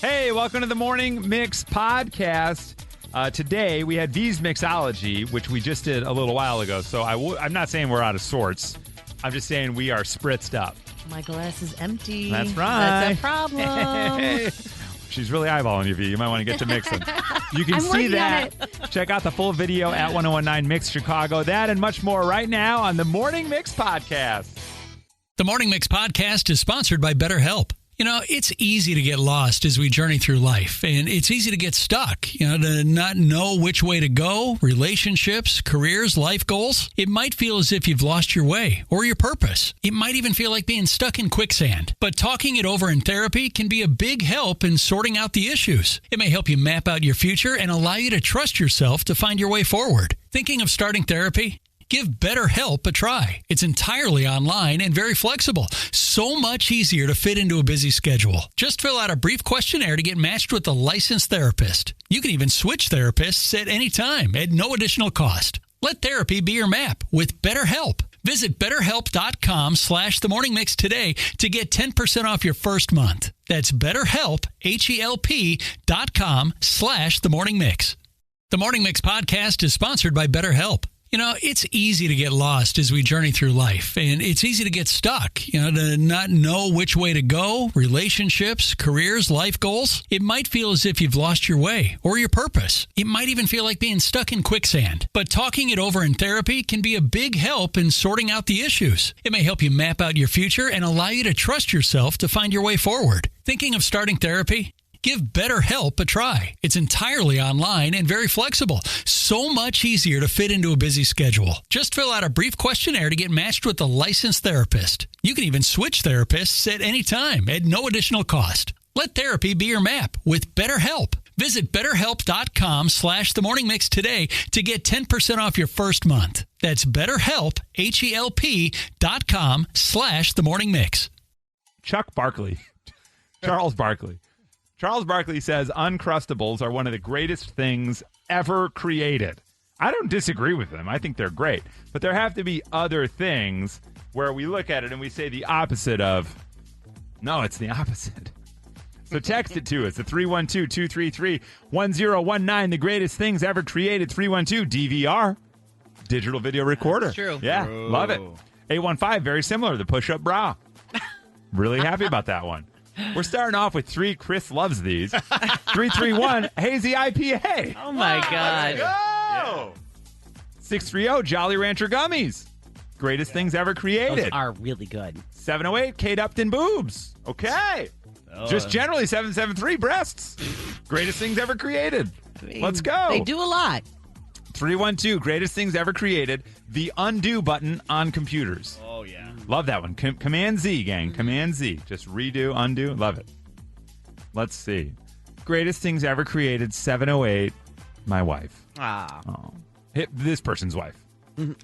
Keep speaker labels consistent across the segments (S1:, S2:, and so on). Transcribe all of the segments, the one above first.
S1: Hey, welcome to the Morning Mix podcast. Today, we had V's Mixology, which we just did a little while ago. So I'm not saying we're out of sorts. I'm just saying we are spritzed up.
S2: My glass is empty.
S1: That's right.
S2: That's a problem.
S1: Hey. She's really eyeballing you, V. You might want to get to mixing. You can see that. Check out the full video at 1019 Mix Chicago. That and much more right now on the Morning Mix podcast.
S3: The Morning Mix podcast is sponsored by BetterHelp. You know, it's easy to get lost as we journey through life, and it's easy to get stuck, to not know which way to go, relationships, careers, life goals. It might feel as if you've lost your way or your purpose. It might even feel like being stuck in quicksand. But talking it over in therapy can be a big help in sorting out the issues. It may help you map out your future and allow you to trust yourself to find your way forward. Thinking of starting therapy? Give BetterHelp a try. It's entirely online and very flexible. So much easier to fit into a busy schedule. Just fill out a brief questionnaire to get matched with a licensed therapist. You can even switch therapists at any time at no additional cost. Let therapy be your map with BetterHelp. Visit BetterHelp.com/themorningmix today to get 10% off your first month. That's BetterHelp, HELP.com/themorningmix. The Morning Mix podcast is sponsored by BetterHelp. You know, it's easy to get lost as we journey through life, and it's easy to get stuck, to not know which way to go, relationships, careers, life goals. It might feel as if you've lost your way or your purpose. It might even feel like being stuck in quicksand. But talking it over in therapy can be a big help in sorting out the issues. It may help you map out your future and allow you to trust yourself to find your way forward. Thinking of starting therapy? Give BetterHelp a try. It's entirely online and very flexible. So much easier to fit into a busy schedule. Just fill out a brief questionnaire to get matched with a licensed therapist. You can even switch therapists at any time at no additional cost. Let therapy be your map with BetterHelp. Visit BetterHelp.com/themorningmix today to get 10% off your first month. That's BetterHelp, HELP.com/themorningmix.
S1: Chuck Barkley. Charles Barkley. Charles Barkley says Uncrustables are one of the greatest things ever created. I don't disagree with them. I think they're great. But there have to be other things where we look at it and we say the opposite of, no, it's the opposite. So text it to us at 312-233-1019. The greatest things ever created, 312-DVR, digital video recorder.
S2: That's true.
S1: Yeah, love it. 815, very similar, the push-up bra. Really happy about that one. We're starting off with 3. Chris loves these. 331 Hazy IPA.
S2: Oh, my God.
S1: Let's go. 630 Jolly Rancher Gummies. Greatest things ever created.
S2: Those are really good.
S1: 708 Kate Upton Boobs. Okay. Just generally 773 Breasts. Greatest things ever created. Let's go.
S2: They do a lot.
S1: 312 Greatest things ever created. The undo button on computers.
S4: Oh, yeah.
S1: Love that one. Command Z, gang. Command Z. Just redo, undo. Love it. Let's see. Greatest things ever created, 708. My wife.
S2: Ah.
S1: Oh. Hit this person's wife.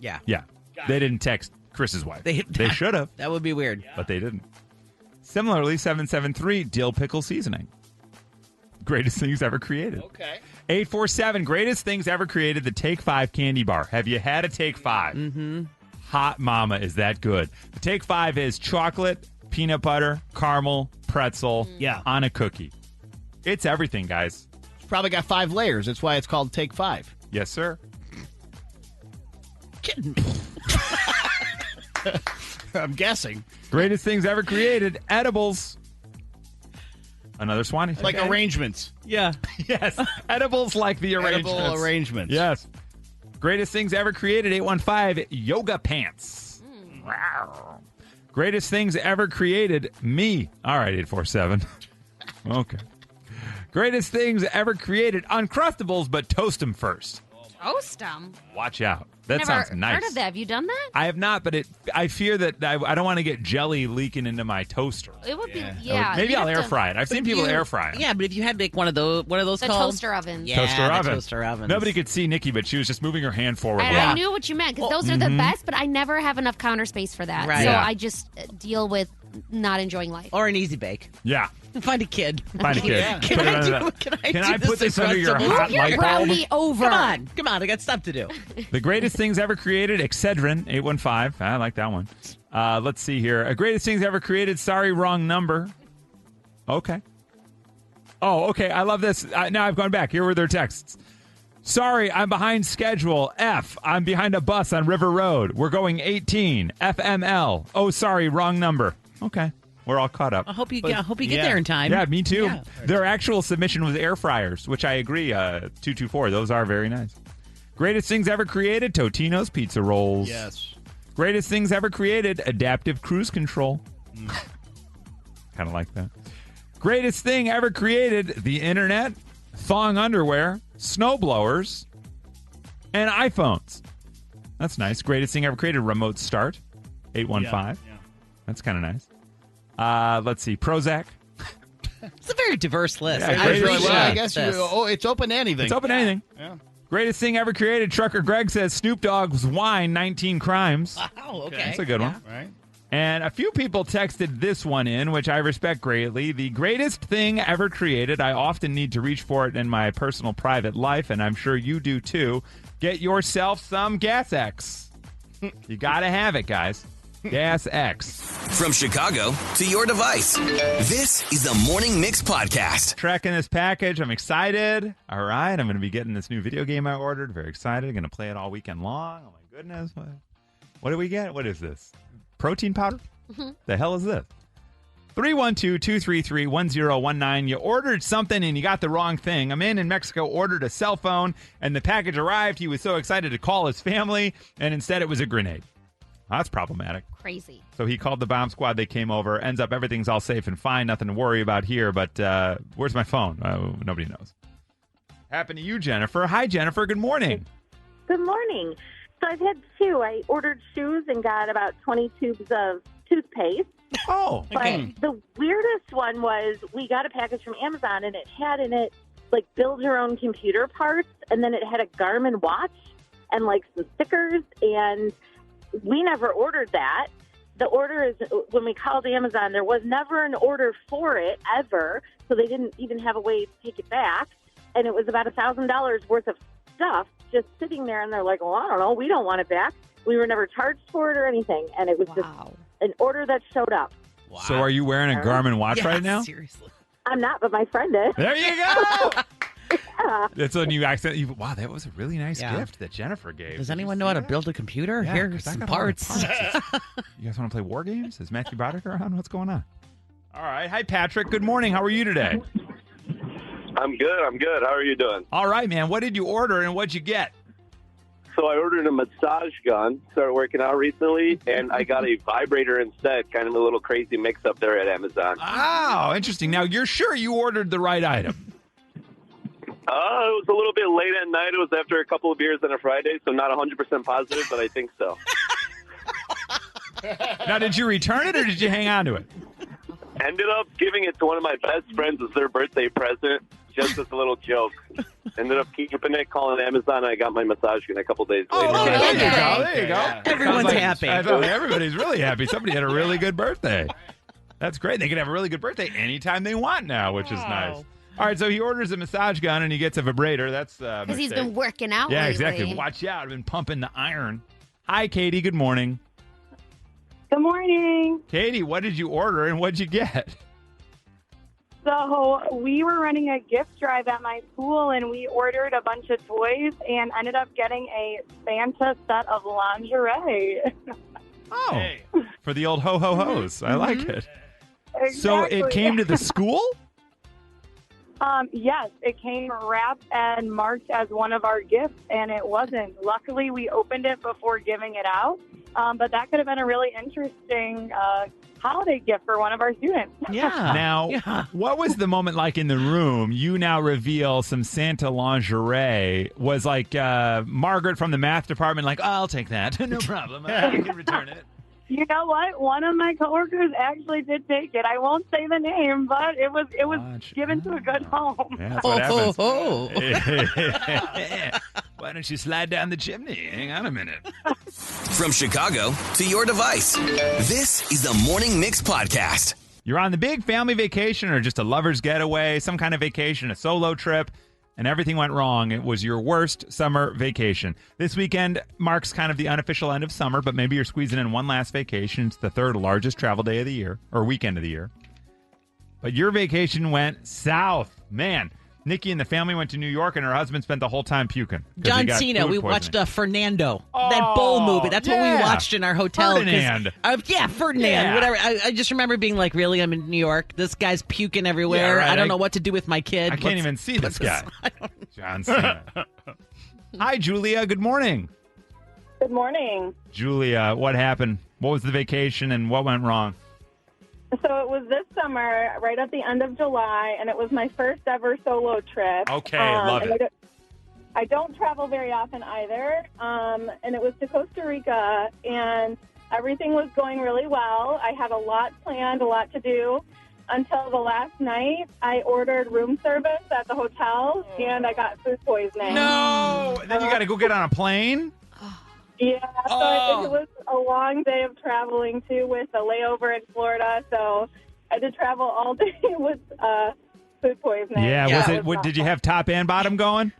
S2: Yeah.
S1: Yeah. They didn't text Chris's wife. They should have.
S2: That would be weird.
S1: But they didn't. Similarly, 773, dill pickle seasoning. Greatest things ever created.
S4: Okay.
S1: 847, greatest things ever created, the Take 5 candy bar. Have you had a Take 5?
S2: Mm-hmm.
S1: Hot mama, is that good? The Take 5 is chocolate, peanut butter, caramel, pretzel on a cookie. It's everything, guys.
S4: It's probably got 5 layers. That's why it's called Take 5.
S1: Yes, sir.
S4: Kidding. I'm guessing.
S1: Greatest things ever created, edibles. Another Swanee.
S4: Like arrangements.
S2: Yeah.
S1: Yes. Edibles like the arrangements.
S4: Edible arrangements.
S1: Yes. Greatest things ever created, 815, yoga pants. Wow. Greatest things ever created, me. All right, 847. Okay. Greatest things ever created, Uncrustables, but toast them first.
S5: Toast them?
S1: Watch out. That
S5: Never
S1: sounds nice.
S5: heard of that. Have you done that?
S1: I have not, but I fear that I don't want to get jelly leaking into my toaster.
S5: It would be,
S1: Maybe I'll air fry it. I've seen people air fry it.
S2: Yeah, but if you had like one of those
S5: the
S2: called?
S5: toaster ovens.
S2: Yeah,
S1: Toaster oven.
S2: toaster ovens.
S1: Nobody could see Nikki, but she was just moving her hand forward.
S5: And I knew what you meant, because those are the best, but I never have enough counter space for that.
S2: Right.
S5: So
S1: Yeah.
S5: I just deal with not enjoying life.
S2: Or an easy bake.
S1: Yeah.
S2: Find a kid.
S1: Find a kid.
S4: Yeah.
S2: Can
S1: Put it
S2: I
S1: under
S2: do?
S1: that.
S2: Can I
S1: put this under your
S2: Uncrustables?
S1: hot
S5: Your
S1: light bulb?
S5: brownie over.
S2: Come on, I got stuff to do.
S1: The greatest things ever created, Excedrin, 815. I like that one. Let's see here. Greatest things ever created, sorry, wrong number. Okay. Oh, okay. I love this. Now I've gone back. Here were their texts. Sorry, I'm behind schedule. F, I'm behind a bus on River Road. We're going 18. FML. Oh, sorry, wrong number. Okay. We're all caught up.
S2: I hope you get there in time.
S1: Yeah, me too.
S2: Yeah.
S1: Their actual submission was air fryers, which I agree. 224. Those are very nice. Greatest things ever created: Totino's pizza rolls.
S4: Yes.
S1: Greatest things ever created: adaptive cruise control. Kind of like that. Greatest thing ever created: the internet, thong underwear, snowblowers, and iPhones. That's nice. Greatest thing ever created: remote start. 815.
S4: Yeah.
S1: That's kind of nice. Let's see. Prozac.
S2: It's a very diverse list.
S1: Yeah,
S2: I
S1: great.
S2: appreciate
S4: Well, I guess
S2: this.
S4: it's open to anything.
S1: It's open to anything.
S4: Yeah.
S1: Greatest thing ever created. Trucker Greg says Snoop Dogg's wine, 19 crimes.
S2: Oh, okay.
S1: That's a good one.
S4: Right.
S1: And a few people texted this one in, which I respect greatly. The greatest thing ever created. I often need to reach for it in my personal private life, and I'm sure you do too. Get yourself some Gas X. You got to have it, guys. Gas X.
S6: From Chicago to your device, this is the Morning Mix Podcast.
S1: Tracking this package. I'm excited. All right. I'm going to be getting this new video game I ordered. Very excited. Going to play it all weekend long. Oh, my goodness. What do we get? What is this? Protein powder? The hell is this? 312-233-1019. You ordered something and you got the wrong thing. A man in Mexico ordered a cell phone and the package arrived. He was so excited to call his family, and instead it was a grenade. That's problematic.
S5: Crazy.
S1: So he called the bomb squad. They came over. Ends up everything's all safe and fine. Nothing to worry about here. But where's my phone? Nobody knows. Happened to you, Jennifer. Hi, Jennifer. Good morning.
S7: Good morning. So I've had two. I ordered shoes and got about 20 tubes of toothpaste.
S1: Oh.
S7: But the weirdest one was we got a package from Amazon, and it had in it, like, build your own computer parts, and then it had a Garmin watch and, like, some stickers, and we never ordered that. The order is, when we called Amazon, there was never an order for it, ever, so they didn't even have a way to take it back, and it was about $1,000 worth of stuff just sitting there, and they're like, well, I don't know, we don't want it back. We were never charged for it or anything, and it was just an order that showed up.
S4: Wow.
S1: So are you wearing a Garmin watch
S2: Yeah,
S1: right now?
S2: Seriously.
S7: I'm not, but my friend is.
S1: There you go.
S7: Yeah.
S1: That's when you accidentally. Wow, that was a really nice
S2: Yeah.
S1: gift that Jennifer gave.
S2: Does
S1: Did you
S2: anyone
S1: see
S2: know how to
S1: that?
S2: build a computer?
S1: Yeah,
S2: Here's
S1: 'cause I
S2: some
S1: got a lot of
S2: parts.
S1: You guys want to play war games? Is Matthew Broderick around? What's going on? All right. Hi, Patrick. Good morning. How are you today?
S8: I'm good. How are you doing?
S1: All right, man. What did you order and what'd you get?
S8: So I ordered a massage gun, started working out recently, and I got a vibrator instead. Kind of a little crazy mix-up there at Amazon.
S1: Oh, interesting. Now, you're sure you ordered the right item?
S8: It was a little bit late at night. It was after a couple of beers on a Friday, so not 100% positive, but I think so.
S1: Now, did you return it or did you hang on to it?
S8: Ended up giving it to one of my best friends as their birthday present, just as a little joke. Ended up keeping it, calling Amazon. I got my massage gun a couple days later.
S1: Oh,
S5: okay.
S1: there you go.
S5: Okay.
S1: There you go.
S4: Yeah.
S2: Everyone's
S1: Sounds like-
S2: happy.
S1: I thought everybody's really happy. Somebody had a really good birthday. That's great. They can have a really good birthday anytime they want now, which is nice. All right, so he orders a massage gun and he gets a vibrator. That's
S5: Because he's been working out
S1: Yeah,
S5: lately.
S1: exactly. Watch out. I've been pumping the iron. Hi, Katie. Good morning.
S7: Good morning.
S1: Katie, what did you order and what'd you get?
S7: So we were running a gift drive at my school, and we ordered a bunch of toys and ended up getting a Santa set of lingerie.
S1: Oh,
S4: Hey.
S1: for the old ho-ho-hos. I like it. So it
S7: Exactly.
S1: came to the school?
S7: Yes, it came wrapped and marked as one of our gifts, and it wasn't. Luckily, we opened it before giving it out, but that could have been a really interesting holiday gift for one of our students.
S2: Yeah.
S1: Now,
S2: Yeah.
S1: what was the moment like in the room? You now reveal some Santa lingerie. Was like Margaret from the math department like, oh, I'll take that. No problem. I can return it.
S7: You know what? One of my coworkers actually did take it. I won't say the name, but it was
S1: Watch
S7: given to a good home.
S1: Yeah, that's what
S2: Ho,
S1: happens.
S2: ho,
S1: Why don't you slide down the chimney? Hang on a minute.
S6: From Chicago to your device, this is the Morning Mix Podcast.
S1: You're on the big family vacation or just a lover's getaway, some kind of vacation, a solo trip, and everything went wrong. It was your worst summer vacation. This weekend marks kind of the unofficial end of summer, but maybe you're squeezing in one last vacation. It's the third largest travel day of the year, or weekend of the year. But your vacation went south. Man, Nikki and the family went to New York, and her husband spent the whole time puking. 'cause he
S2: John
S1: got
S2: Cena.
S1: food
S2: We
S1: poisoning.
S2: watched Fernando, that bull movie. That's what we
S1: yeah.
S2: watched in our hotel. 'cause-
S1: Ferdinand.
S2: Ferdinand.
S1: Yeah.
S2: Whatever. I just remember being like, "Really? I'm in New York. This guy's puking everywhere.
S1: Yeah, right.
S2: I don't know what to do with my kid.
S1: I can't even see this guy. John Cena. Hi, Julia. Good morning.
S7: Good morning.
S1: Julia, what happened? What was the vacation and what went wrong?
S7: So it was this summer, right at the end of July, and it was my first ever solo trip.
S1: Okay, love
S7: and
S1: it.
S7: I don't travel very often either, and it was to Costa Rica, and everything was going really well. I had a lot planned, a lot to do, until the last night. I ordered room service at the hotel, and I got food poisoning.
S1: No! And then you got to go get on a plane?
S7: Yeah, so it was a long day of traveling, too, with a layover in Florida, so I did travel all day with food poisoning.
S1: Yeah, was it?
S7: was
S1: Did you have top and bottom going?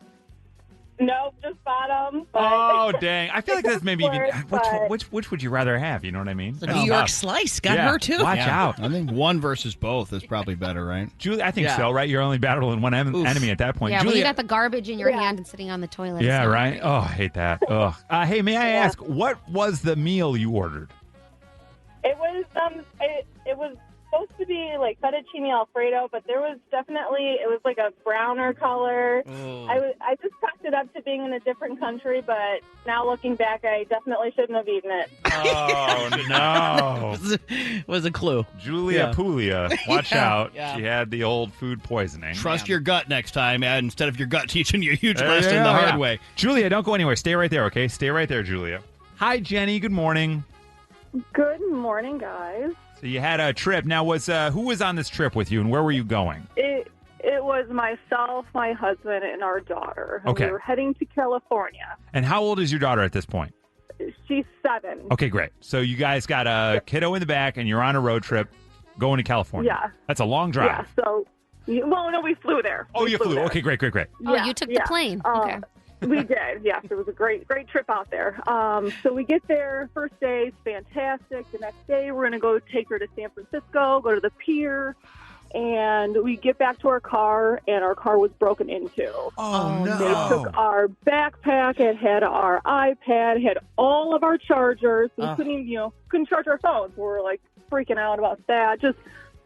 S7: Nope, just bottom. But
S1: Oh, dang. I feel like that's maybe even...
S7: but-
S1: Which would you rather have? You know what I mean?
S2: The New York slice got
S1: Yeah,
S2: her too.
S1: Watch out.
S4: I think one versus both is probably better, right?
S1: Julia, I think
S2: Yeah.
S1: so, right? You're only battling one enemy at that point.
S5: Yeah, when
S1: Julia,
S5: you got the garbage in your hand and sitting on the toilet. it's
S1: yeah,
S5: not
S1: right?
S5: great.
S1: Oh, I hate that. Ugh. Hey, may I ask, what was the meal you ordered?
S7: It was it was supposed to be like fettuccine Alfredo, but there was definitely it was like a browner color. I just chalked it up to being in a different country, but now looking back, I definitely shouldn't have eaten it.
S1: Oh, no.
S2: Was a clue.
S1: Julia Puglia, watch out.
S2: yeah.
S1: She had the old food poisoning.
S4: Trust your gut next time, instead of your gut teaching you a huge
S1: There
S4: lesson
S1: you
S4: the
S1: go,
S4: hard
S1: yeah.
S4: way.
S1: Julia, don't go anywhere. Stay right there, okay? Stay right there, Julia. Hi, Jenny. Good morning.
S7: Good morning, guys.
S1: So you had a trip. Now, who was on this trip with you, and where were you going?
S7: It was myself, my husband, and our daughter. And
S1: Okay.
S7: we were heading to California.
S1: And how old is your daughter at this point?
S7: She's 7.
S1: Okay, great. So you guys got a kiddo in the back, and you're on a road trip going to California.
S7: Yeah.
S1: That's a long drive.
S7: Yeah. So, well, no, we flew there.
S1: Oh,
S7: We
S1: you flew.
S7: there.
S1: Okay, great.
S5: Oh, you took the plane. Okay.
S7: We did, yes. It was a great trip out there. So we get there, first day, it's fantastic. The next day, we're going to go take her to San Francisco, go to the pier, and we get back to our car, and our car was broken into.
S1: Oh, no.
S7: They took our backpack, it had our iPad, had all of our chargers. We couldn't charge our phones. We were like freaking out about that. Just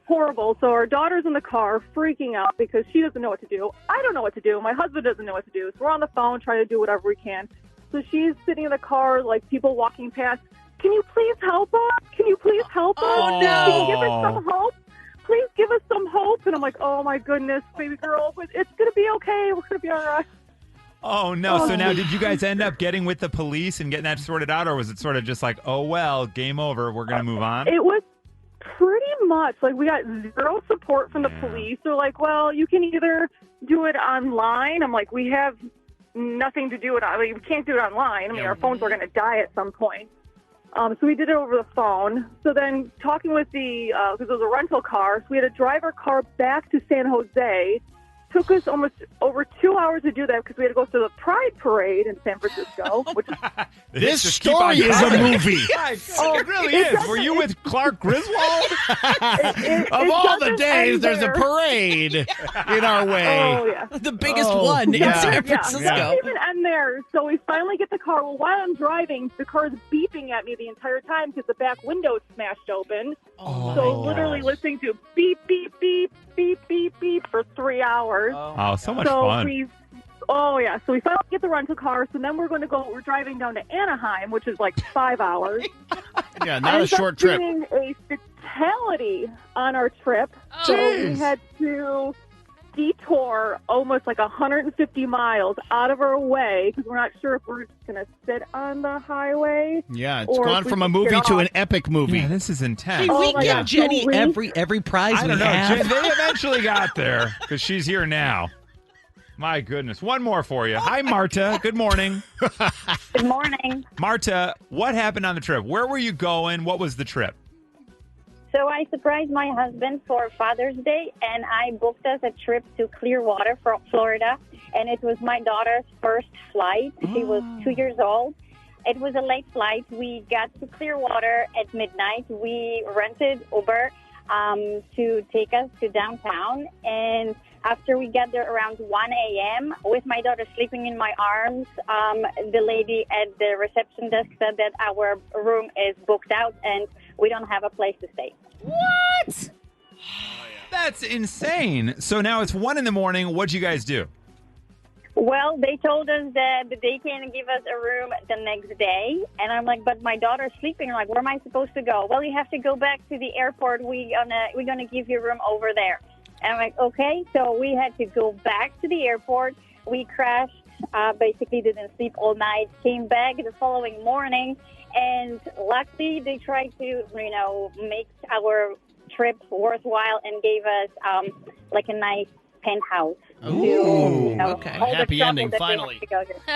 S7: horrible. So our daughter's in the car freaking out because she doesn't know what to do. I don't know what to do. My husband doesn't know what to do. So we're on the phone trying to do whatever we can. So she's sitting in the car, like people walking past. Can you please help us? Can you please help us?
S2: Oh, no.
S7: Can you give us some hope? Please give us some hope. And I'm like, oh my goodness, baby girl, it's going to be okay. We're going to be all right.
S1: Oh, no. So now did you guys end up getting with the police and getting that sorted out, or was it sort of just like, oh, well, game over, we're going to move on?
S7: It was pretty much like we got zero support from the police. They're like, well, you can either do it online. I'm like, we have nothing to do it. We can't do it online. I mean, our phones are going to die at some point. So we did it over the phone. So then talking with because it was a rental car, so we had to drive our car back to San Jose. Took us almost over 2 hours to do that because we had to go to the Pride Parade in San Francisco. Which
S4: This
S1: Just keep on
S4: story is a
S1: going.
S4: movie.
S1: It really is. Were you with Clark Griswold?
S4: Of all the days, there's a parade in our way.
S7: Oh, yeah.
S2: The biggest one in
S4: yeah.
S2: San
S7: Yeah,
S2: Francisco.
S7: it doesn't even end there. So we finally get the car. Well, while I'm driving, the car is beeping at me the entire time because the back window is smashed open.
S2: Oh,
S7: So literally listening to beep, beep, beep, beep, beep, beep for 3 hours.
S1: Oh, so much
S7: So
S1: fun.
S7: so we finally get the rental car. So then we're driving down to Anaheim, which is like 5 hours.
S4: Yeah, not a
S7: Ends up
S4: short trip.
S7: being a fatality on our trip. So we had to detour almost like 150 miles out of our way because we're not sure if we're just going to sit on the highway.
S4: Yeah, it's
S7: Or
S4: gone
S7: if we
S4: from a
S7: can
S4: movie
S7: get
S4: to
S7: off.
S4: an epic movie.
S1: Yeah, this is intense.
S2: Hey, we
S7: my
S2: give
S7: God.
S2: Jenny
S7: So
S2: every prize
S1: I
S2: we
S1: don't know.
S2: have.
S1: They eventually got there because she's here now. My goodness. One more for you. Hi, Marta. Good morning.
S7: Good morning.
S1: Marta, what happened on the trip? Where were you going? What was the trip?
S9: So I surprised my husband for Father's Day, and I booked us a trip to Clearwater, Florida, and it was my daughter's first flight. She was 2 years old. It was a late flight. We got to Clearwater at midnight. We rented Uber. to take us to downtown. And after we got there around 1 a.m., with my daughter sleeping in my arms, the lady at the reception desk said that our room is booked out and we don't have a place to stay.
S5: What?
S1: That's insane. So now it's 1 a.m. What'd you guys do?
S9: Well, they told us that they can't give us a room the next day. And I'm like, but my daughter's sleeping. I'm like, where am I supposed to go? Well, you have to go back to the airport. We're gonna give you a room over there. And I'm like, okay. So we had to go back to the airport. We crashed, basically didn't sleep all night, came back the following morning. And luckily they tried to, make our trip worthwhile and gave us like a nice penthouse.
S2: Ooh,
S3: okay.
S4: Happy ending, finally.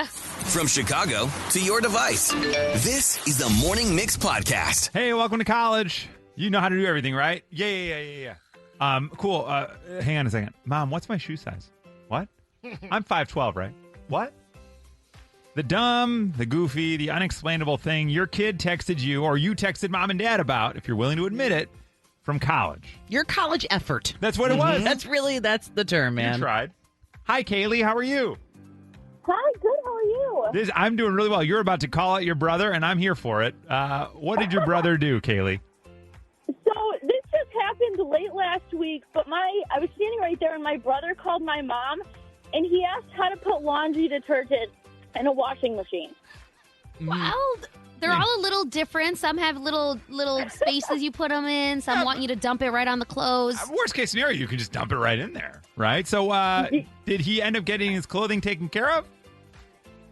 S6: From Chicago to your device, this is the Morning Mix Podcast.
S1: Hey, welcome to college. You know how to do everything, right? Yeah. Cool. Hang on a second. Mom, what's my shoe size? What? I'm 5'12", right? What? The dumb, the goofy, the unexplainable thing your kid texted you or you texted mom and dad about, if you're willing to admit it, from college.
S2: Your college effort.
S1: That's what it was.
S2: That's the term, man.
S1: You tried. Hi, Kaylee. How are you?
S9: Hi, good. How are you?
S1: I'm doing really well. You're about to call out your brother, and I'm here for it. What did your brother do, Kaylee?
S7: So this just happened late last week, but I was standing right there, and my brother called my mom, and he asked how to put laundry detergent in a washing machine.
S5: Well, they're all a little different. Some have little spaces you put them in. Some want you to dump it right on the clothes.
S1: Worst case scenario, you can just dump it right in there, right? So did he end up getting his clothing taken care of?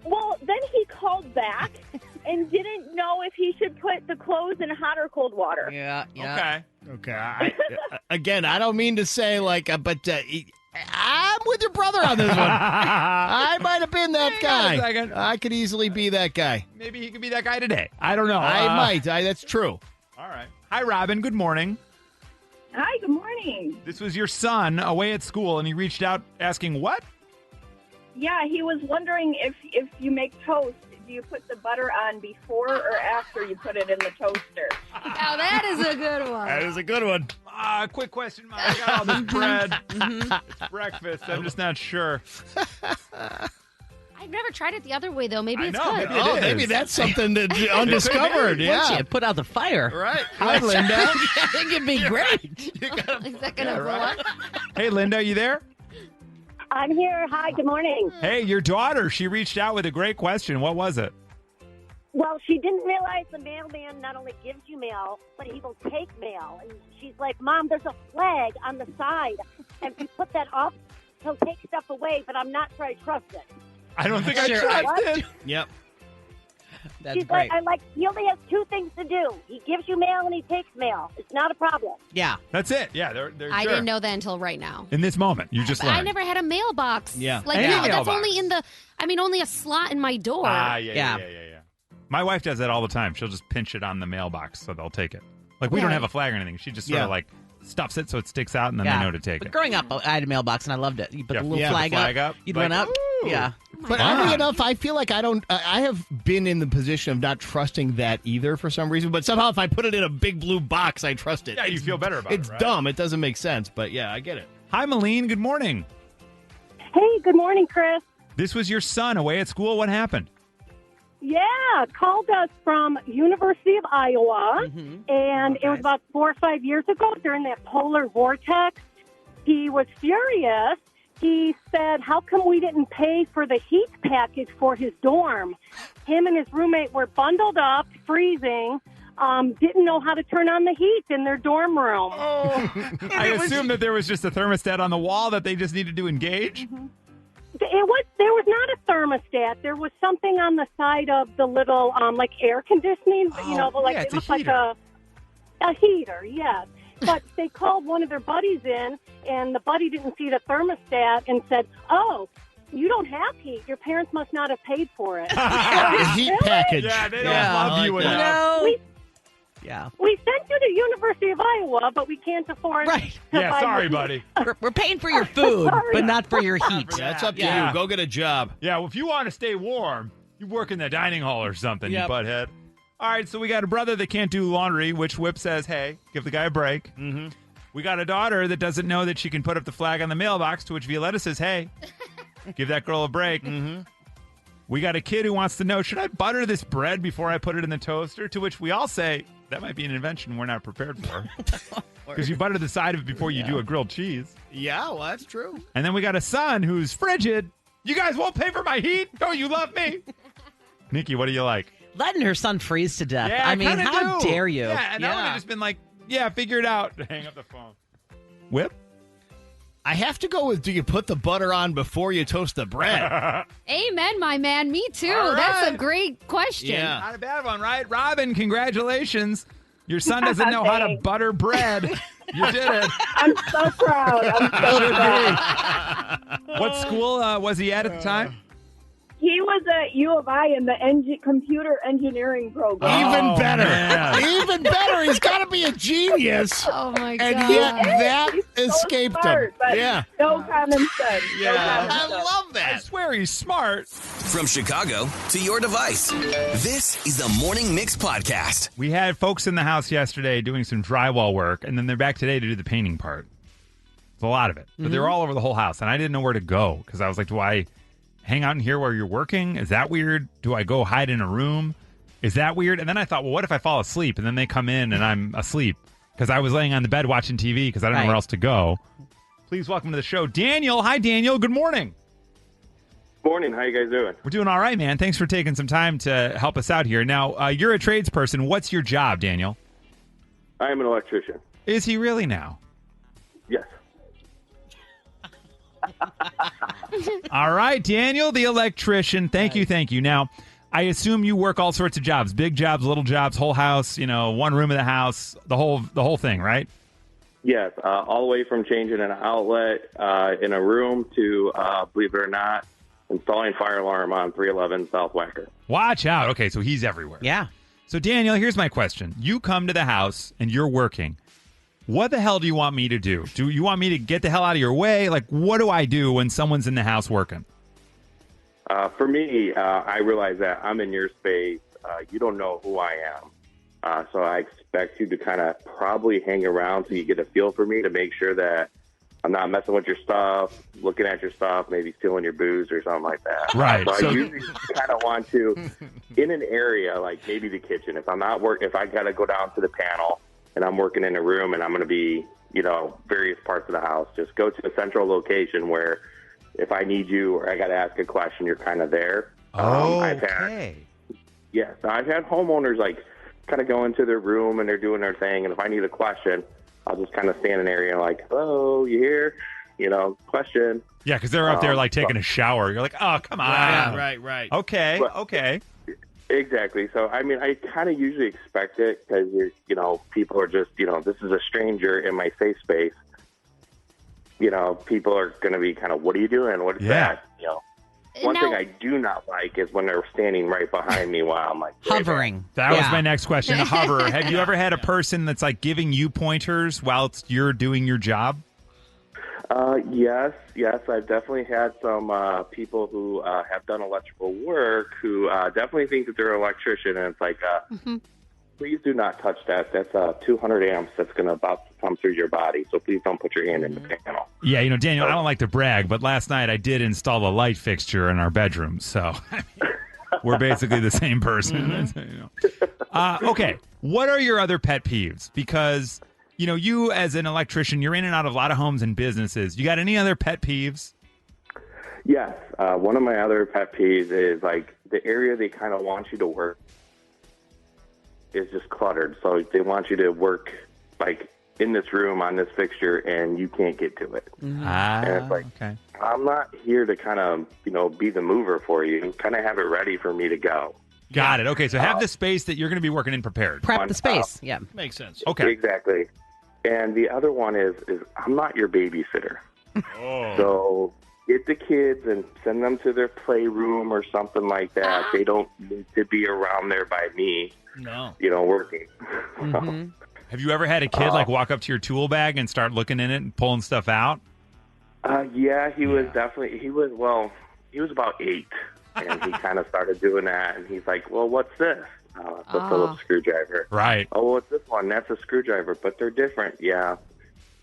S7: Well, then he called back and didn't know if he should put the clothes in hot or cold water.
S2: Yeah.
S4: Okay. Again, I don't mean to say but I'm with your brother on this one. I might have been that guy. I could easily be that guy.
S1: Maybe he could be that guy today. I don't know.
S4: I might. That's true.
S1: All right. Hi, Robin. Good morning.
S7: Hi, good morning.
S1: This was your son away at school, and he reached out asking what?
S7: Yeah, he was wondering if you make toast, do you put the butter on before or after you put it in the toaster?
S5: Now that is a good one.
S4: That is a good one.
S1: Quick question, Mom. I got all this bread. It's breakfast. I'm just not sure.
S5: I've never tried it the other way, though. Maybe it's
S1: know,
S5: good.
S1: maybe
S4: Maybe that's something that undiscovered.
S2: Once you put out the fire.
S4: Right. Hi, Linda.
S2: I think it'd be great.
S5: Is that going to blow up?
S1: Hey, Linda, you there?
S9: I'm here. Hi, good morning.
S1: Hey, your daughter, she reached out with a great question. What was it?
S9: Well, she didn't realize the mailman not only gives you mail, but he will take mail. And she's like, Mom, there's a flag on the side. And if you put that up, he'll take stuff away, but I'm not sure I trust it.
S1: I don't think
S2: Sure.
S1: I trust it.
S4: Yep.
S2: That's
S9: She's
S2: great.
S9: like, he only has two things to do. He gives you mail and he takes mail. It's not a problem.
S2: Yeah.
S1: That's it. Yeah, they're
S5: I
S1: sure.
S5: didn't know that until right now.
S1: In this moment, you just learned.
S5: I never had a mailbox.
S4: Yeah.
S5: Like,
S1: Any
S5: that's
S1: mailbox.
S5: only only a slot in my door.
S1: Yeah. My wife does that all the time. She'll just pinch it on the mailbox so they'll take it. Like, we don't have a flag or anything. She just sort of like stuffs it so it sticks out and then they know to take
S2: But
S1: it.
S2: growing up, I had a mailbox and I loved it. You put the little
S1: Yeah,
S2: flag,
S1: the flag up.
S2: You'd
S1: Like,
S2: run up.
S1: ooh.
S2: Yeah.
S4: But
S1: Wow.
S4: oddly enough, I feel like I have been in the position of not trusting that either for some reason. But somehow if I put it in a big blue box, I trust it.
S1: Yeah, you feel better about it,
S4: It's
S1: right?
S4: dumb. It doesn't make sense. But yeah, I get it.
S1: Hi, Malene. Good morning.
S9: Hey, good morning, Chris.
S1: This was your son away at school. What happened?
S9: Yeah, called us from University of Iowa, and it was about 4 or 5 years ago during that polar vortex. He was furious. He said, how come we didn't pay for the heat package for his dorm? Him and his roommate were bundled up, freezing, didn't know how to turn on the heat in their dorm room.
S1: I assume that there was just a thermostat on the wall that they just needed to engage.
S9: There was not a thermostat. There was something on the side of the little, like air conditioning.
S1: yeah, it's
S9: it looked
S1: a
S9: like
S1: heater.
S9: a heater. Yes, but they called one of their buddies in, and the buddy didn't see the thermostat and said, "Oh, you don't have heat. Your parents must not have paid for it."
S4: The heat package.
S1: Yeah, they don't
S4: Yeah,
S1: love
S4: I
S1: you
S4: like
S1: enough.
S4: that.
S2: No. Yeah.
S9: We sent you to University of Iowa, but we can't afford.
S2: Right.
S9: to
S1: Yeah,
S9: buy
S1: sorry,
S9: you-
S1: buddy.
S2: We're paying for your food,
S9: Sorry.
S2: but not for your heat.
S4: That's up to
S1: Yeah.
S4: you. Go get a job.
S1: Yeah, well, if you want to stay warm, you work in the dining hall or something,
S2: Yep.
S1: you butthead. All right, so we got a brother that can't do laundry, which Whip says, hey, give the guy a break. We got a daughter that doesn't know that she can put up the flag on the mailbox, to which Violeta says, hey, give that girl a break. Mm-hmm. We got a kid who wants to know, should I butter this bread before I put it in the toaster? To which we all say, that might be an invention we're not prepared for. Because you butter the side of it before you do a grilled cheese.
S4: Yeah, well, that's true.
S1: And then we got a son who's frigid. You guys won't pay for my heat? Don't you love me? Nikki, what do you like?
S2: Letting her son freeze to death.
S1: Yeah,
S2: I mean, how dare you?
S1: Yeah, and I would have just been like, yeah, figure it out. Hang up the phone. Whip?
S4: I have to go with, do you put the butter on before you toast the bread?
S5: Amen, my man. Me too.
S1: All
S5: That's
S1: right.
S5: a great question.
S4: Yeah.
S1: Not a bad one, right? Robin, congratulations. Your son doesn't know how to butter bread. You did it.
S10: I'm so proud. I'm so proud.
S1: What school was he at the time?
S10: He was at U of I in the computer engineering program.
S4: Even better.
S1: man.
S4: Even better. He's got to be a genius.
S5: Oh, my God.
S4: And yet that
S10: He's so
S4: escaped
S10: smart,
S4: him.
S10: but
S4: Yeah.
S10: No common sense. No
S4: Yeah.
S10: common
S4: I
S10: sense.
S4: love
S1: I
S4: that.
S1: swear he's smart.
S6: From Chicago to your device, this is the Morning Mix Podcast.
S1: We had folks in the house yesterday doing some drywall work, and then they're back today to do the painting part. It's a lot of it. But they're all over the whole house, and I didn't know where to go because I was like, do I hang out in here while you're working? Is that weird? Do I go hide in a room? Is that weird? And then I thought, well, what if I fall asleep and then they come in and I'm asleep because I was laying on the bed watching TV because I don't know where else to go. Please welcome to the show, Daniel. Hi, Daniel. Good morning.
S8: Morning. How you guys doing?
S1: We're doing all right, man. Thanks for taking some time to help us out here. Now, you're a tradesperson. What's your job, Daniel?
S8: I am an electrician.
S1: Is he really now?
S8: Yes.
S1: All right, Daniel, the electrician. Thank you. Now, I assume you work all sorts of jobs, big jobs, little jobs, whole house, one room of the house, the whole thing, right?
S8: Yes. All the way from changing an outlet in a room to, believe it or not, installing fire alarm on 311 South Wacker.
S1: Watch out. Okay, so he's everywhere.
S2: Yeah.
S1: So, Daniel, here's my question. You come to the house and you're working. What the hell do you want me to do? Do you want me to get the hell out of your way? Like, what do I do when someone's in the house working?
S8: For me, I realize that I'm in your space. You don't know who I am. So I expect you to kind of probably hang around so you get a feel for me to make sure that I'm not messing with your stuff, looking at your stuff, maybe stealing your booze or something like that.
S1: Right.
S8: So I usually kind of want to, in an area like maybe the kitchen, if I'm not if I got to go down to the panel and I'm working in a room and I'm going to be, various parts of the house, just go to a central location where if I need you or I got to ask a question, you're kind of there. I've had homeowners like kind of go into their room and they're doing their thing. And if I need a question, I'll just kind of stand in an area like, hello, you here? Question.
S1: Yeah, because they're up there like taking a shower. You're like, oh, come on.
S4: Right.
S1: Okay.
S8: Exactly. So, I mean, I kind of usually expect it because, people are just, this is a stranger in my safe space. People are going to be kind of, what are you doing? What is that? One thing I do not like is when they're standing right behind me while I'm like
S2: hovering.
S1: That was my next question. Hover. Have you ever had a person that's like giving you pointers whilst you're doing your job?
S8: Yes. I've definitely had some people who have done electrical work who definitely think that they're an electrician, and it's like, please do not touch that. That's 200 amps that's going to about to come through your body, so please don't put your hand in the panel.
S1: Yeah, Daniel, I don't like to brag, but last night I did install a light fixture in our bedroom, so we're basically the same person. Okay, what are your other pet peeves? Because you as an electrician, you're in and out of a lot of homes and businesses. You got any other pet peeves?
S8: Yes. One of my other pet peeves is like the area they kind of want you to work is just cluttered. So they want you to work like in this room on this fixture and you can't get to it. And it's like,
S1: okay.
S8: I'm not here to kind of, be the mover for you. Kind of have it ready for me to go.
S1: Got it. Okay, so have the space that you're going to be working in prepared.
S2: Prep the space. Yeah.
S4: Makes sense.
S1: Okay.
S8: Exactly. And the other one is I'm not your babysitter. So get the kids and send them to their playroom or something like that. They don't need to be around there by me.
S4: No.
S8: Working.
S1: Have you ever had a kid like walk up to your tool bag and start looking in it and pulling stuff out?
S8: Yeah, he was definitely, he was about 8 and he kind of started doing that and he's like, well, what's this? It's a Phillips screwdriver.
S1: Right.
S8: Oh, what's this one? That's a screwdriver, but they're different. Yeah.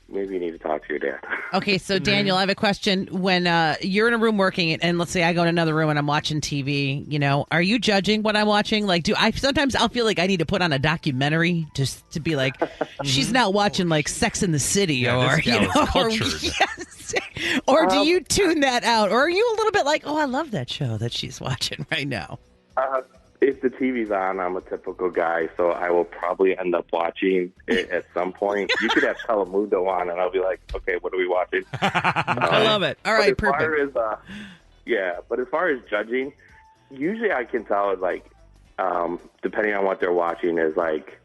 S8: maybe you need to talk to your dad.
S2: Okay, so Daniel, I have a question. When you're in a room working, and let's say I go in another room and I'm watching TV, are you judging what I'm watching? Like, sometimes I'll feel like I need to put on a documentary just to be like, she's not watching like Sex in the City or yes. Or do you tune that out, or are you a little bit like, oh, I love that show that she's watching right now?
S8: If the TV's on, I'm a typical guy, so I will probably end up watching it at some point. You could have Telemundo on, and I'll be like, okay, what are we watching?
S2: I love it. All right, perfect.
S8: But as far as judging, usually I can tell, like, depending on what they're watching, is like,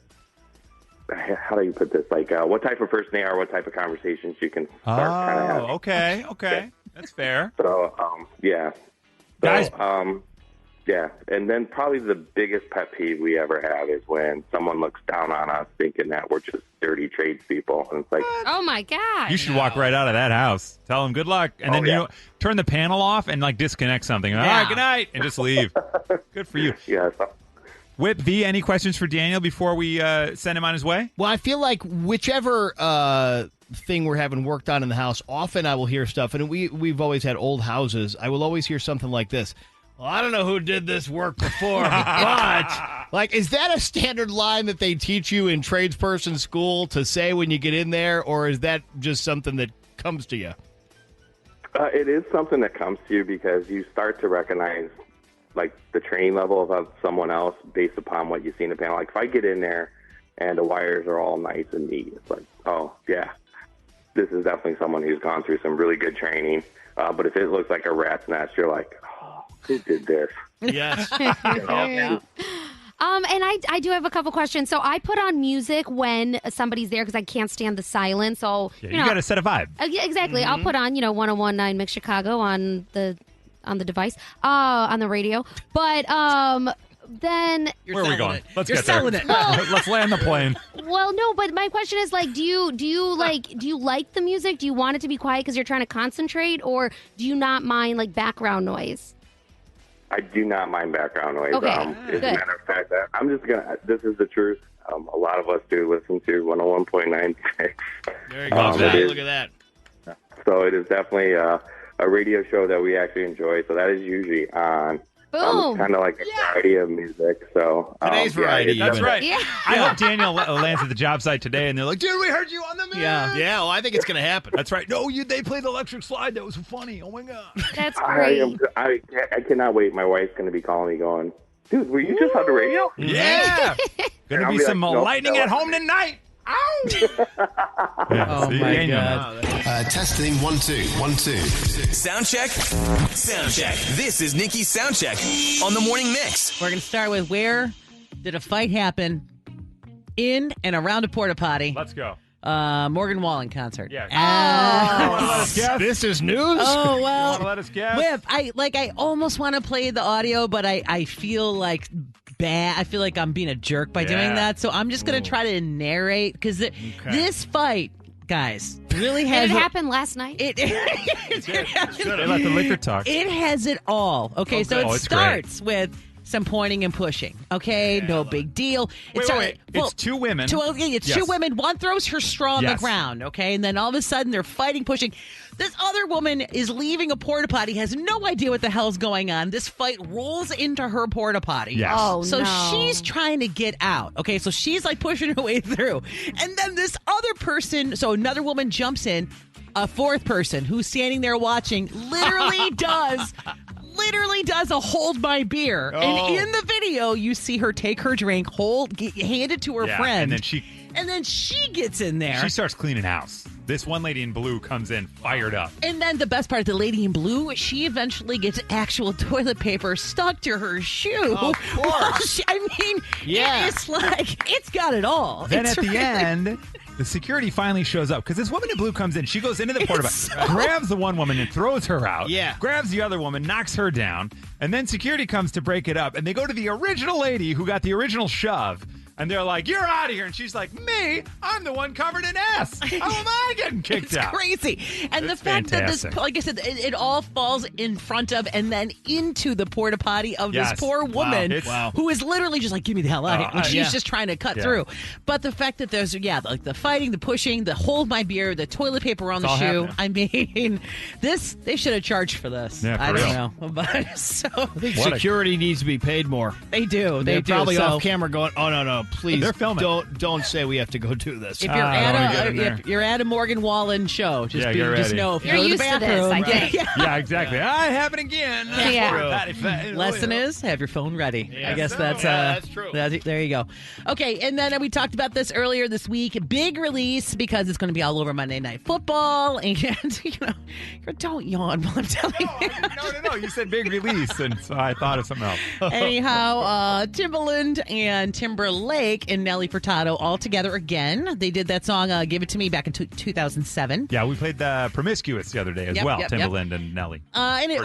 S8: how do you put this? Like, what type of person they are, what type of conversations you can start kind of having.
S1: Okay. That's fair.
S8: So,
S1: Guys.
S8: Yeah, and then probably the biggest pet peeve we ever have is when someone looks down on us thinking that we're just dirty tradespeople. And it's like,
S5: oh, my God.
S1: You should walk right out of that house. Tell them good luck. And then turn the panel off and, like, disconnect something. All right, good night. And just leave. Good for you.
S8: Yeah.
S1: Whip V, any questions for Daniel before we send him on his way?
S4: Well, I feel like whichever thing we're having worked on in the house, often I will hear stuff. And we've always had old houses. I will always hear something like this. Well, I don't know who did this work before, but, like, is that a standard line that they teach you in tradesperson school to say when you get in there, or is that just something that comes to you?
S8: It is something that comes to you because you start to recognize, like, the training level of someone else based upon what you see in the panel. Like, if I get in there and the wires are all nice and neat, it's like, oh, yeah, this is definitely someone who's gone through some really good training. But if it looks like a rat's nest, you're like, who did this?
S4: Yes.
S5: And I do have a couple questions. So I put on music when somebody's there because I can't stand the silence. So
S1: you got to set a vibe.
S5: Exactly. Mm-hmm. I'll put on 1019 Mix Chicago on the device, on the radio. But then
S1: where are we going? Let's
S2: You're
S1: get there.
S2: selling it.
S5: Well,
S1: let's land the plane.
S5: Well, no, but my question is, like, do you like the music? Do you want it to be quiet because you're trying to concentrate, or do you not mind like background noise?
S8: I do not mind background noise.
S5: Okay,
S8: as a matter of fact, I'm just this is the truth. A lot of us do listen to 101.96.
S4: There you go. Look at that.
S8: So it is definitely a radio show that we actually enjoy. So that is usually on.
S5: Boom.
S8: Kind of like a variety of music. So
S4: today's variety.
S1: That's right.
S5: Yeah.
S1: I hope Daniel lands at the job site today, and they're like, "Dude, we heard you on the mix."
S4: Yeah. Well, I think it's going to happen.
S1: That's right. No, they played the electric slide. That was funny. Oh my god.
S5: That's great.
S8: I cannot wait. My wife's going to be calling me, going, "Dude, were you just on the radio?"
S1: Yeah. Gonna be some lightning at home tonight. Ow!
S2: Oh my god.
S6: Testing 1 2 1 2. Sound check. This is Nikki's sound check on the morning mix.
S2: We're going to start with, where did a fight happen in and around a porta potty?
S1: Let's go.
S2: Morgan Wallen concert.
S1: Yeah.
S4: Let us guess? This is news?
S2: Oh,
S1: You
S2: well.
S1: wanna let us guess?
S2: Whip, I almost want to play the audio, but I feel like bad. I feel like I'm being a jerk by doing that. So I'm just going to try to narrate, because this fight, guys, really has...
S5: Did it happen last night?
S2: It
S1: They let the liquor talk.
S2: It has it all. Okay, so it
S1: it's
S2: starts with some pointing and pushing. Okay, no big deal.
S1: Wait. It's two women.
S2: It's two women. One throws her straw on the ground, okay? And then all of a sudden they're fighting, pushing. This other woman is leaving a porta potty, has no idea what the hell's going on. This fight rolls into her porta potty.
S1: Yes.
S5: Oh,
S2: So
S5: no.
S2: she's trying to get out. Okay, so she's like pushing her way through. And then this other person, so another woman jumps in, a fourth person who's standing there watching, literally does a hold my beer. And in the video, you see her take her drink, hand it to her friend.
S1: And then she
S2: gets in there.
S1: She starts cleaning house. This one lady in blue comes in fired up.
S2: And then the best part, the lady in blue, she eventually gets actual toilet paper stuck to her shoe.
S4: Of course.
S2: It's like, it's got it all.
S1: Then at the end, the security finally shows up, because this woman in blue comes in. She goes into the porta potty, grabs the one woman and throws her out.
S4: Yeah.
S1: Grabs the other woman, knocks her down. And then security comes to break it up. And they go to the original lady who got the original shove. And they're like, "You're out of here." And she's like, "Me? I'm the one covered in S. How am I getting kicked
S2: It's
S1: out?"
S2: crazy. And
S1: It's
S2: the fact
S1: fantastic.
S2: that this, like I said, it all falls in front of and then into the porta potty of
S1: Yes.
S2: this poor woman
S1: It's-
S2: who is literally just like, "Give me the hell out of here." And she's just trying to cut through. But the fact that there's, like the fighting, the pushing, the hold my beer, the toilet paper on
S1: It's
S2: the
S1: all
S2: shoe.
S1: happening.
S2: I mean, they should have charged for this.
S1: Yeah, for
S2: I
S1: real.
S2: don't know. But so
S4: I think security needs to be paid more.
S2: they do.
S4: They're
S2: do.
S4: probably
S2: So
S4: off camera going, "Oh no, please,
S1: They're filming.
S4: Don't say we have to go do this."
S2: If
S1: I
S2: you're
S1: don't wanna get in there.
S2: if you're at a Morgan Wallen show, just
S1: Yeah, get
S2: just
S1: ready.
S2: know if
S5: You're
S2: you go
S5: used
S2: to
S5: to
S2: the
S5: this,
S2: bathroom,
S5: I think.
S1: Yeah, exactly. I happen again.
S5: Yeah.
S2: Lesson is have your phone ready. I guess
S4: that's true.
S2: There you go. Okay, and then we talked about this earlier this week. Big release because it's going to be all over Monday Night Football, and don't yawn while I'm telling you.
S1: No. You said big release, and so I thought of something else.
S2: Anyhow, Timbaland and Timberlake and Nelly Furtado all together again. They did that song "Give It to Me" back in 2007.
S1: Yeah, we played the Promiscuous the other day as
S2: Yep,
S1: well.
S2: yep,
S1: Timbaland and Nelly.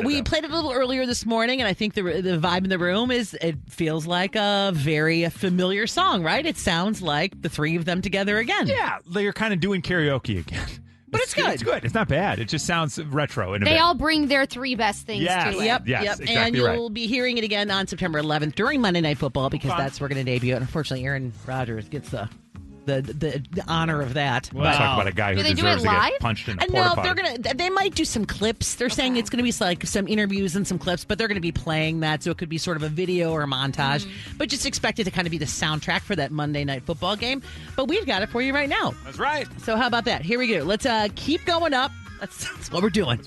S2: We played it a little earlier this morning, and I think the vibe in the room is it feels like a very familiar song, right? It sounds like the three of them together again.
S1: Yeah, they're kind of doing karaoke again.
S2: But it's good.
S1: It's good. It's not bad. It just sounds retro in a
S5: They
S1: bit.
S5: all bring their three best things
S1: Yes.
S5: to it.
S2: Yep,
S1: Yes,
S2: yep.
S1: exactly
S2: And you'll
S1: right.
S2: be hearing it again on September 11th during Monday Night Football because
S1: Fun.
S2: that's where we're going to debut it. Unfortunately, Aaron Rodgers gets the honor of that.
S1: Let's talk about a guy who
S5: Do they do
S1: deserves
S5: it
S1: to
S5: live?
S1: get punched in the
S2: I
S1: porta
S2: know
S1: potty.
S2: they might do some clips. They're saying it's going to be like some interviews and some clips, but they're going to be playing that, so it could be sort of a video or a montage. But just expect it to kind of be the soundtrack for that Monday Night Football game. But we've got it for you right now.
S1: That's right.
S2: So how about that? Here we go. Let's keep going up. That's what we're doing.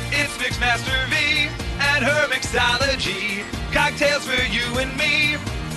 S11: It's Mixmaster V and her Mixology. Cocktails for you and me.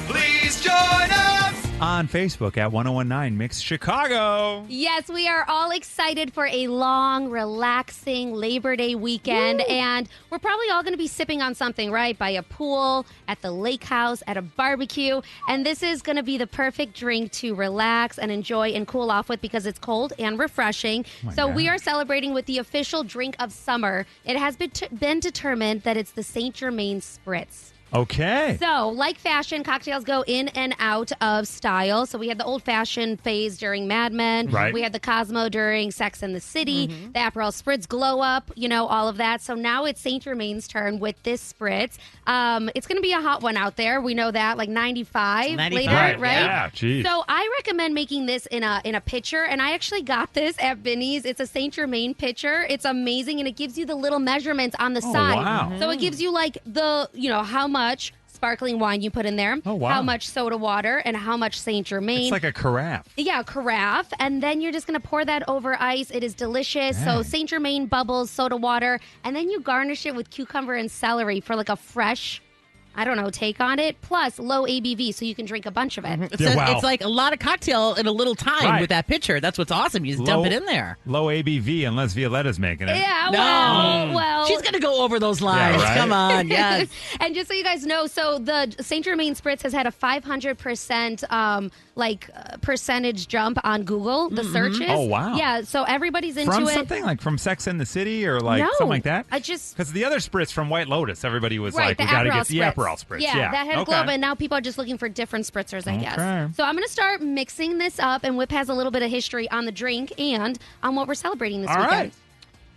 S11: Please join us.
S1: On Facebook at 1019 Mix Chicago.
S5: Yes, we are all excited for a long, relaxing Labor Day weekend. And we're probably all going to be sipping on something, right? By a pool, at the lake house, at a barbecue. And this is going to be the perfect drink to relax and enjoy and cool off with because it's cold and refreshing. So we are celebrating with the official drink of summer. It has been determined that it's the Saint Germain Spritz.
S1: Okay.
S5: So, like fashion, cocktails go in and out of style. So we had the old-fashioned phase during Mad Men.
S1: Right.
S5: We had the Cosmo during Sex and the City. The Aperol Spritz glow up, all of that. So now it's Saint Germain's turn with this Spritz. It's going to be a hot one out there. We know that, like 95 later, right?
S1: Yeah, geez.
S5: So I recommend making this in a pitcher, and I actually got this at Vinny's. It's a Saint Germain pitcher. It's amazing, and it gives you the little measurements on the side.
S1: wow.
S5: So it gives you like how much sparkling wine you put in there,
S1: Oh, wow.
S5: how much soda water, and how much Saint Germain.
S1: It's like a carafe.
S5: Yeah, carafe. And then you're just going to pour that over ice. It is delicious.
S1: Dang.
S5: So Saint Germain bubbles, soda water, and then you garnish it with cucumber and celery for like a fresh, take on it. Plus low ABV, so you can drink a bunch of it.
S2: It's like a lot of cocktail in a little time
S1: Right.
S2: with that pitcher. That's what's awesome. You just dump it in there.
S1: Low ABV unless Violeta's making it.
S5: Yeah,
S2: No.
S5: well.
S2: She's going to go over those lines.
S1: right?
S2: Come on. Yes.
S5: And just so you guys know, so the Saint Germain Spritz has had a 500% percentage jump on Google, the searches.
S1: Oh, wow.
S5: Yeah, so everybody's into
S1: From
S5: it.
S1: something like from Sex and the City or like
S5: No,
S1: something like that?
S5: I just-
S1: Because the other spritz from White Lotus, everybody was
S5: Right,
S1: like,
S5: the
S1: we got to
S5: Aperol
S1: get the
S5: Spritz.
S1: Aperol Spritz.
S5: Yeah, that had a
S1: okay.
S5: glow, and now people are just looking for different spritzers, I guess.
S1: Okay.
S5: So I'm going to start mixing this up, and Whip has a little bit of history on the drink and on what we're celebrating this
S1: All
S5: weekend.
S1: right.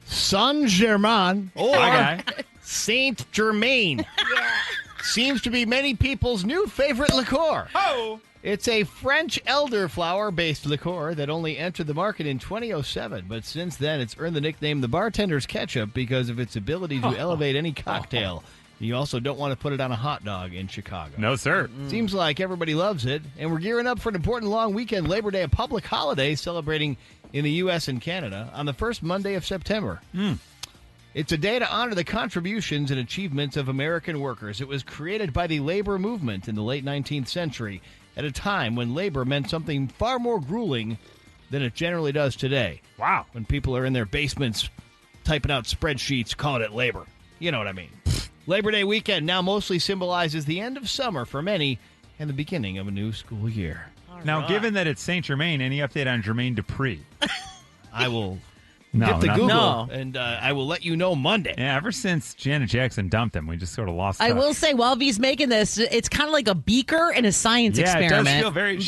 S4: Saint Germain or
S1: Hi, guy.
S4: Saint Germain seems to be many people's new favorite liqueur.
S1: Oh.
S4: It's a French elderflower-based liqueur that only entered the market in 2007, but since then it's earned the nickname the bartender's ketchup because of its ability to elevate any cocktail. You also don't want to put it on a hot dog in Chicago.
S1: No, sir.
S4: Seems like everybody loves it, and we're gearing up for an important long weekend, Labor Day, a public holiday celebrating in the U.S. and Canada on the first Monday of September. It's a day to honor the contributions and achievements of American workers. It was created by the labor movement in the late 19th century at a time when labor meant something far more grueling than it generally does today.
S1: Wow.
S4: When people are in their basements typing out spreadsheets calling it labor. You know what I mean. Labor Day weekend now mostly symbolizes the end of summer for many and the beginning of a new school year.
S1: Now, given that it's Saint Germain, any update on Jermaine Dupri?
S4: I will
S1: No,
S4: Get the
S1: not-
S4: Google,
S2: No.
S4: and I will let you know Monday.
S1: Yeah, ever since Janet Jackson dumped him, we just sort of lost touch.
S2: I will say, while V's making this, it's kind of like a beaker in a science
S1: Yeah, it
S2: experiment.
S1: does feel very...
S2: because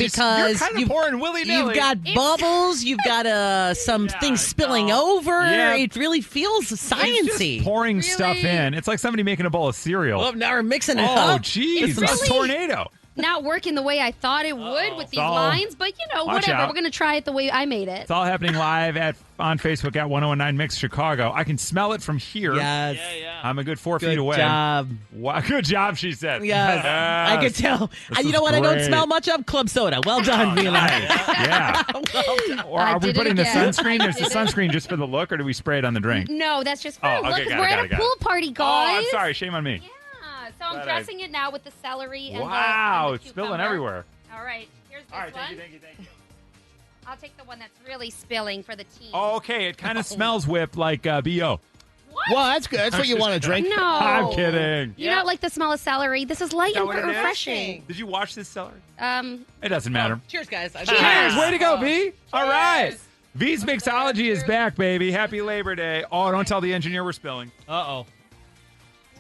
S1: you're kind of pouring willy-nilly.
S2: you've got bubbles, you've got some things spilling over.
S1: Yeah.
S2: It really feels
S1: It's
S2: sciencey.
S1: just pouring stuff in. It's like somebody making a bowl of cereal.
S2: Oh, now we're mixing it
S1: Oh,
S2: up.
S1: jeez.
S2: It's
S1: A tornado.
S5: Not working the way I thought it would with these
S1: So,
S5: lines, but
S1: watch
S5: whatever.
S1: out.
S5: We're going to try it the way I made it.
S1: It's all happening live on Facebook at 1019 Mix Chicago. I can smell it from here.
S2: Yes.
S1: I'm a good 4 feet
S2: Good
S1: away.
S2: job.
S1: Wow, good job, she said.
S2: Yes. I could tell.
S1: This
S2: You know
S1: is
S2: what I don't
S1: great.
S2: smell much of? Club soda. Well done, Violeta.
S1: Yeah. Or
S5: I
S1: are we
S5: did it
S1: putting the
S5: again.
S1: sunscreen?
S5: I
S1: Is the
S5: did it.
S1: sunscreen just for the look, or do we spray it on the drink?
S5: No, that's just for
S1: Oh,
S5: look,
S1: okay,
S5: 'cause
S1: got
S5: we're
S1: it,
S5: at
S1: got
S5: a
S1: it, got
S5: pool
S1: it.
S5: party,
S1: Oh,
S5: guys.
S1: I'm sorry. Shame on me.
S5: So I'm
S1: Glad
S5: dressing it now with the celery and
S1: Wow,
S5: the
S1: it's spilling
S5: cucumber.
S1: everywhere.
S5: All right, here's this
S1: All right,
S5: one.
S1: thank you.
S5: I'll take the one that's really spilling for the team.
S1: Oh, okay. It kind of smells whipped like B.O.
S4: Well, that's good. That's what you want to drink.
S5: No.
S1: I'm kidding.
S5: You don't like the smell of celery. This is light
S1: Is that
S5: and
S1: what it is?
S5: refreshing.
S1: Did you wash this celery?
S5: Um,
S1: It doesn't matter.
S2: Cheers, guys.
S1: Cheers. Way to go, V. All right. V's Mixology is back, baby. Happy Labor Day. Oh, don't tell the engineer we're spilling.
S4: Uh-oh.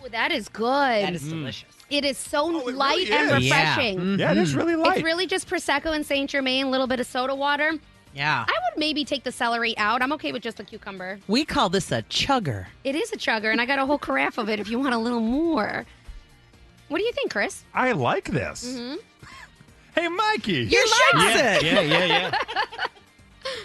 S5: ooh, that is good.
S2: That is delicious.
S5: It is so
S1: it
S5: light
S1: really
S5: and
S1: is.
S5: refreshing.
S1: Yeah, it is really light.
S5: It's really just Prosecco and Saint Germain, a little bit of soda water.
S2: Yeah.
S5: I would maybe take the celery out. I'm okay with just the cucumber.
S2: We call this a chugger.
S5: It is a chugger, and I got a whole carafe of it if you want a little more. What do you think, Chris?
S1: I like this.
S5: Mm-hmm.
S1: Hey, Mikey.
S2: You likes it.
S4: Yeah.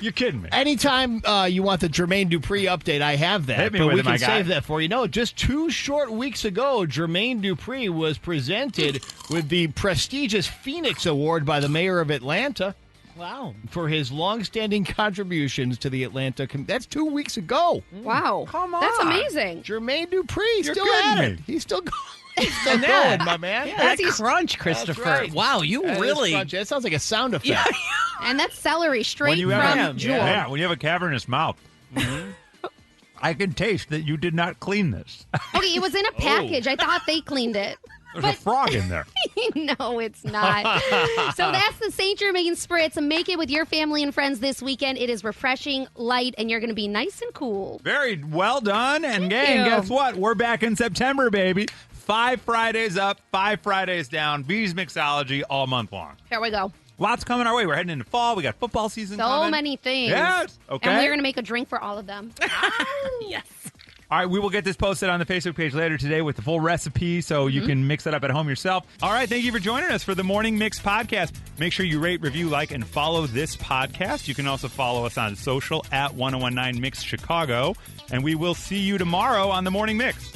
S1: You're kidding me.
S4: Anytime you want the Jermaine Dupri update, I have that.
S1: Hit me
S4: but
S1: with
S4: we
S1: it,
S4: can
S1: my guy.
S4: save that for you. No, just 2 short weeks ago, Jermaine Dupri was presented with the prestigious Phoenix Award by the mayor of Atlanta.
S2: Wow.
S4: For his longstanding contributions to the Atlanta. That's 2 weeks ago.
S5: Wow.
S1: Come on.
S5: That's amazing.
S4: Jermaine Dupri
S1: You're
S4: still
S1: kidding
S4: at
S1: me.
S4: it. He's still going. He's still going, my man.
S2: That's crunch, Christopher.
S4: right.
S2: Wow, you
S4: That is
S2: really.
S4: crunchy. That sounds like a sound effect.
S2: Yeah.
S5: And that's celery straight
S1: When you
S5: from
S1: have
S5: Jewel.
S1: yeah, when you have a cavernous mouth, I can taste that you did not clean this.
S5: Okay, it was in a package. I thought they cleaned it.
S1: There's a frog in there.
S5: No, it's not. So that's the Saint Germain Spritz. Make it with your family and friends this weekend. It is refreshing, light, and you're going to be nice and cool.
S1: Very well done. And gang,
S5: you.
S1: guess what? We're back in September, baby. 5 Fridays up, 5 Fridays down. V's Mixology all month long.
S5: Here we go.
S1: Lots coming our way. We're heading into fall. We got football season
S5: So
S1: coming.
S5: many things.
S1: Yes. Okay.
S5: And we're going to make a drink for all of them.
S2: Yes.
S1: All right, we will get this posted on the Facebook page later today with the full recipe so you can mix it up at home yourself. All right, thank you for joining us for the Morning Mix podcast. Make sure you rate, review, like, and follow this podcast. You can also follow us on social at 1019 Mix Chicago. And we will see you tomorrow on the Morning Mix.